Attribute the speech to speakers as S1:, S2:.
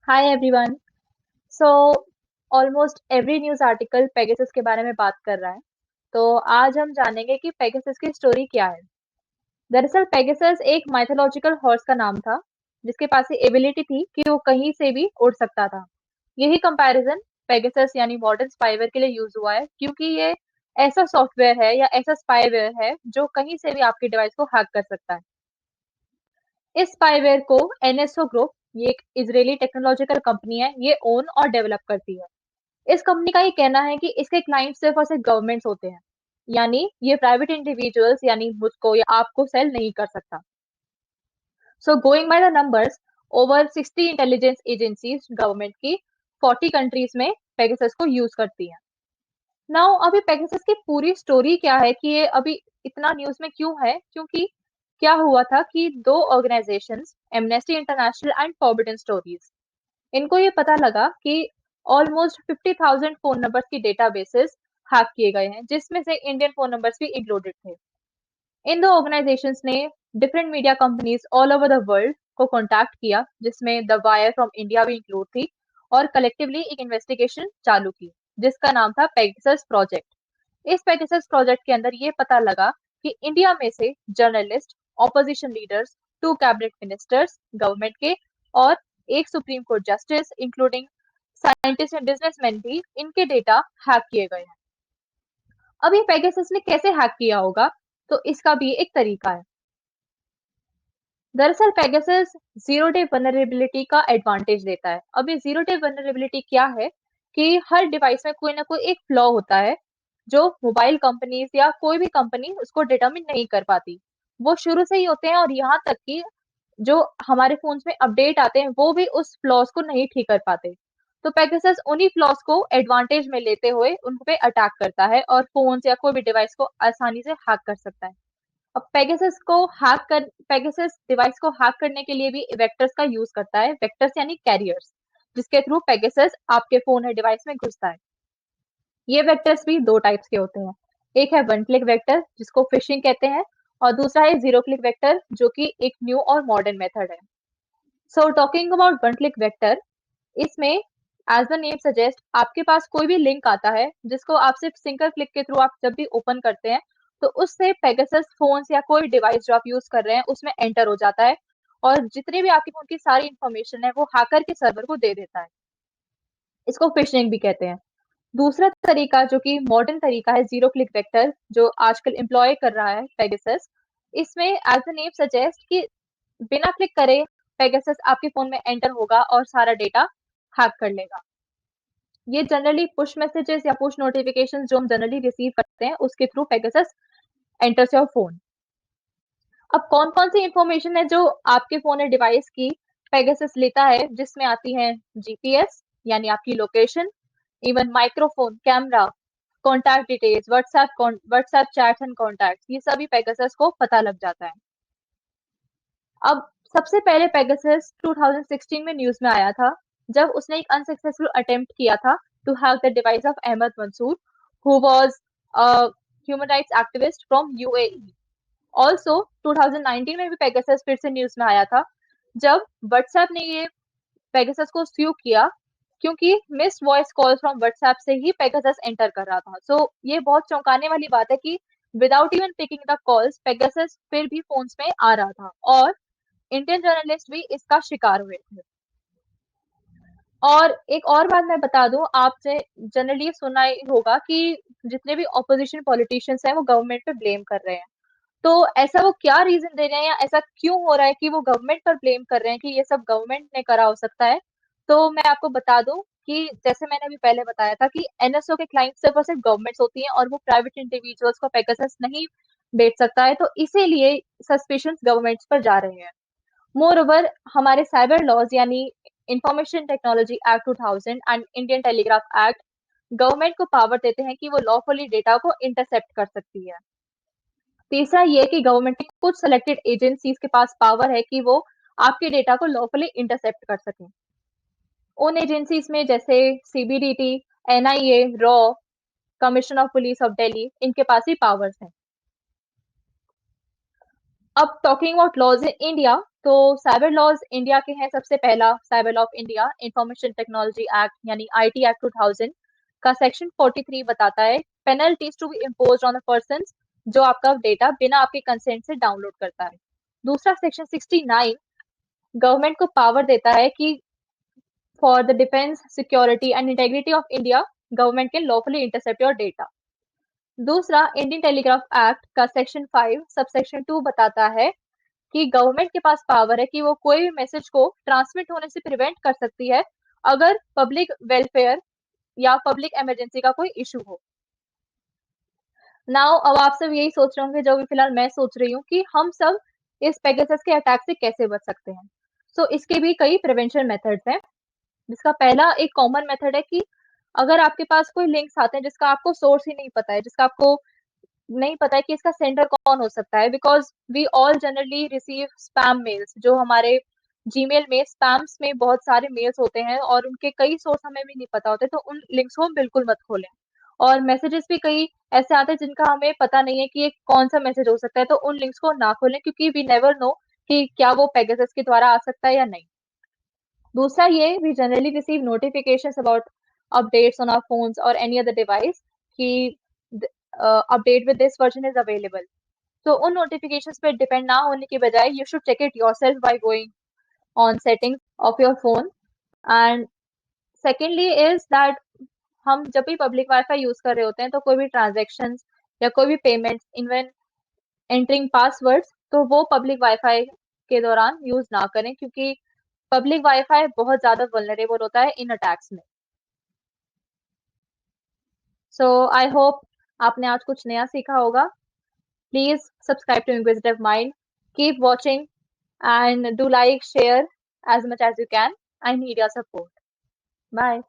S1: Hi everyone. So almost every news article Pegasus के बारे में बात कर रहा है। तो आज हम जानेंगे कि पेगासस की स्टोरी क्या है। दरअसल पेगासस एक माइथोलॉजिकल हॉर्स का नाम था, जिसके पास ये एबिलिटी थी कि वो कहीं से भी उड़ सकता था। यही कंपैरिजन पेगासस यानी मॉडर्न स्पाईवेयर के लिए यूज हुआ है, क्योंकि ये ऐसा सॉफ्टवेयर है या ऐसा स्पाईवेयर है जो कहीं से भी आपके डिवाइस को हैक कर सकता है। इस स्पाईवेयर को एनएसओ ग्रुप, ये एक इजरायली टेक्नोलॉजिकल कंपनी है, ये ओन और डेवलप करती है। इस कंपनी का ये कहना है कि इसके क्लाइंट सिर्फ और सिर्फ गवर्नमेंट्स होते हैं, यानी ये प्राइवेट इंडिविजुअल्स यानी मुझको या आपको सेल नहीं कर सकता। So going by the numbers, over 60 intelligence agencies government की 40 कंट्रीज में पेगासस को यूज करती हैं। नाउ अभी पेगासस की पूरी स्टोरी क्या है कि ये अभी इतना न्यूज में क्यों है, क्योंकि क्या हुआ था कि दो organisations, amnesty international and forbidden stories, इनको ये पता लगा कि ऑलमोस्ट 50,000 फोन नंबर्स की डेटाबेसेस हैक किए गए हैं, जिसमें से इंडियन फोन नंबर्स भी इंक्लूडेड थे। इन दो ऑर्गेनाइजेशंस ने different media companies all over the world को कॉन्टैक्ट किया, जिसमें द वायर फ्रॉम इंडिया भी इंक्लूड थी, और कलेक्टिवली एक इन्वेस्टिगेशन चालू की, जिसका नाम था पेगासस प्रोजेक्ट। इस पेगासस प्रोजेक्ट के अंदर ये पता लगा कि इंडिया में से journalist, opposition leaders, two cabinet ministers government के, और एक supreme court justice including scientist and businessman भी, इनके डेटा हैक किए गए हैं। अब ये पेगासस ने कैसे हैक किया होगा, तो इसका भी एक तरीका है। दरअसल पेगासस जीरो डे वनरेबिलिटी का एडवांटेज देता है। अब ये जीरो डे वनरेबिलिटी क्या है कि हर डिवाइस में कोई ना कोई एक फ्लॉ होता है, जो मोबाइल कंपनीज या कोई भी कंपनी उसको डिटरमिन नहीं कर पाती। वो शुरू से ही होते हैं, और यहाँ तक कि जो हमारे फोन्स में अपडेट आते हैं वो भी उस फ्लॉज को नहीं ठीक कर पाते। तो पेगासस उन्हीं फ्लॉज को एडवांटेज में लेते हुए उन पे अटैक करता है और फोन्स या कोई भी डिवाइस को आसानी से हैक कर सकता है। अब पेगासस डिवाइस को हैक करने के लिए भी वेक्टर्स का यूज करता है। वेक्टर्स यानी कैरियर्स, जिसके थ्रू पेगासस आपके फोन या डिवाइस में घुसता है। ये वेक्टर्स भी दो टाइप्स के होते हैं। एक है वन क्लिक वेक्टर, जिसको फिशिंग कहते हैं, और दूसरा है जीरो क्लिक वेक्टर, जो कि एक न्यू और मॉडर्न मेथड है। So talking about one click vector, इसमें एज द नेम सजेस्ट आपके पास कोई भी लिंक आता है जिसको आप सिर्फ सिंगल क्लिक के थ्रू आप जब भी ओपन करते हैं, तो उससे पेगासस फोन्स या कोई डिवाइस जो आप यूज कर रहे हैं उसमें एंटर हो जाता है, और जितनी भी आपके फोन की सारी इंफॉर्मेशन है वो हैकर के सर्वर को दे देता है। इसको फिशिंग भी कहते हैं। दूसरा तरीका जो कि मॉडर्न तरीका है, जीरो क्लिक वेक्टर, जो आजकल एम्प्लॉय कर रहा है पेगासस, इसमें एज द नेम सजेस्ट कि बिना क्लिक करे पेगासस आपके फोन में एंटर होगा और सारा डेटा हैक कर लेगा। ये जनरली पुश मैसेजेस या पुश नोटिफिकेशंस जो हम जनरली रिसीव करते हैं उसके through Pegasus enters your phone. अब कौन कौन सी इंफॉर्मेशन है जो आपके फोन या डिवाइस की पेगासस लेता है, जिसमें आती है जीपीएस यानी आपकी location, even microphone, camera, contact details, WhatsApp chats and contacts, ये सभी पेगासस को पता लग जाता है। अब सबसे पहले पेगासस 2016 में न्यूज में आया था, जब उसने एक अनसक्सेसफुल अटेम्प्ट किया था to hack the device of Ahmed Mansoor, who was a human rights activist from UAE. Also 2019 में भी पेगासस फिर से न्यूज में आया था, जब व्हाट्सएप ने ये पेगासस को स्यू किया, क्योंकि miss voice call from WhatsApp से ही पेगासस एंटर कर रहा था। सो ये बहुत चौंकाने वाली बात है कि without even picking the calls Pegasus फिर भी फोन्स में आ रहा था, और इंडियन जर्नलिस्ट भी इसका शिकार हुए थे। और एक और बात मैं बता दूं आपसे, जनरली सुना ही होगा कि जितने भी ऑपोजिशन पॉलिटिशियंस हैं वो गवर्नमेंट पे ब्लेम कर रहे हैं। तो ऐसा वो क्या रीजन दे रहे हैं या ऐसा क्यों हो रहा है कि वो गवर्नमेंट पर ब्लेम कर रहे हैं कि ये सब गवर्नमेंट ने करा हो सकता है, तो मैं आपको बता दूं कि जैसे मैंने अभी पहले बताया था कि एनएसओ के क्लाइंट सिर्फ और सिर्फ गवर्नमेंट्स होती हैं, और वो प्राइवेट इंडिविजुअल्स को पेगासस नहीं बेच सकता है, तो इसीलिए सस्पिशंस गवर्नमेंट्स पर जा रहे हैं। मोर ओवर हमारे साइबर लॉज यानी information technology act 2000 and Indian telegraph act government को पावर देते हैं कि वो लॉफुली डेटा को इंटरसेप्ट कर सकती है। तीसरा ये कि गवर्नमेंट की कुछ सिलेक्टेड एजेंसीज के पास पावर है कि वो आपके डेटा को लॉफुली इंटरसेप्ट कर सकें। उन एजेंसीज में जैसे सीबीडीटी, एनआईए, रॉ, commissioner of police of Delhi, इनके पास ही पावर्स हैं। अब talking about laws in India, तो साइबर लॉज इंडिया के हैं। सबसे पहला cyber law of India information technology act यानी आईटी एक्ट 2000 का सेक्शन 43 बताता है penalties to be imposed on the person जो आपका डेटा बिना आपके कंसेंट से डाउनलोड करता है। दूसरा सेक्शन 69 गवर्नमेंट को पावर देता है कि for the defence security and integrity of India government can lawfully intercept your data. दूसरा इंडियन टेलीग्राफ एक्ट का सेक्शन 5 सब सेक्शन 2 बताता है कि गवर्नमेंट के पास पावर है कि वो कोई भी मैसेज को ट्रांसमिट होने से प्रिवेंट कर सकती है अगर पब्लिक वेलफेयर या पब्लिक इमरजेंसी का कोई इशू हो। नाउ अब आप सब यही सोच रहे होंगे जो भी फिलहाल मैं सोच रही हूँ कि हम सब इस पेगासस के अटैक से कैसे बच सकते हैं। सो इसके भी कई प्रिवेंशन मेथड्स हैं, जिसका पहला एक कॉमन मेथड है कि अगर आपके पास कोई लिंक्स आते हैं जिसका आपको सोर्स ही नहीं पता है, जिसका आपको नहीं पता है कि इसका सेंडर कौन हो सकता है, because we all generally receive spam mails. जो हमारे जीमेल में स्पैम्स में बहुत सारे मेल्स होते हैं और उनके कई सोर्स हमें भी नहीं पता होते, तो उन लिंक्स को हम बिल्कुल मत खोलें। और मैसेजेस भी कई ऐसे आते हैं जिनका हमें पता नहीं है कि ये कौन सा मैसेज हो सकता है, तो उन लिंक्स को ना खोलें क्योंकि वी नेवर नो कि क्या वो पेगासस के द्वारा आ सकता है या नहीं। दूसरा ये we generally receive notifications about updates on our phones और एनी अदर डिवाइस कि update with this version is available. तो उन नोटिफिकेशंस पे डिपेंड ना होने की बजाय you should check it yourself by going on settings of your phone. And secondly is that हम जब भी पब्लिक वाईफाई यूज कर रहे होते हैं तो कोई भी ट्रांजेक्शन या कोई भी पेमेंट इवन एंटरिंग पासवर्ड्स तो वो पब्लिक वाईफाई के दौरान यूज ना करें क्योंकि पब्लिक वाईफाई बहुत ज्यादा वल्नरेबल होता है इन अटैक्स में। सो आई होप आपने आज कुछ नया सीखा होगा। Please subscribe to inquisitive mind, keep watching and do like, share as much as you can. I need your support. Bye.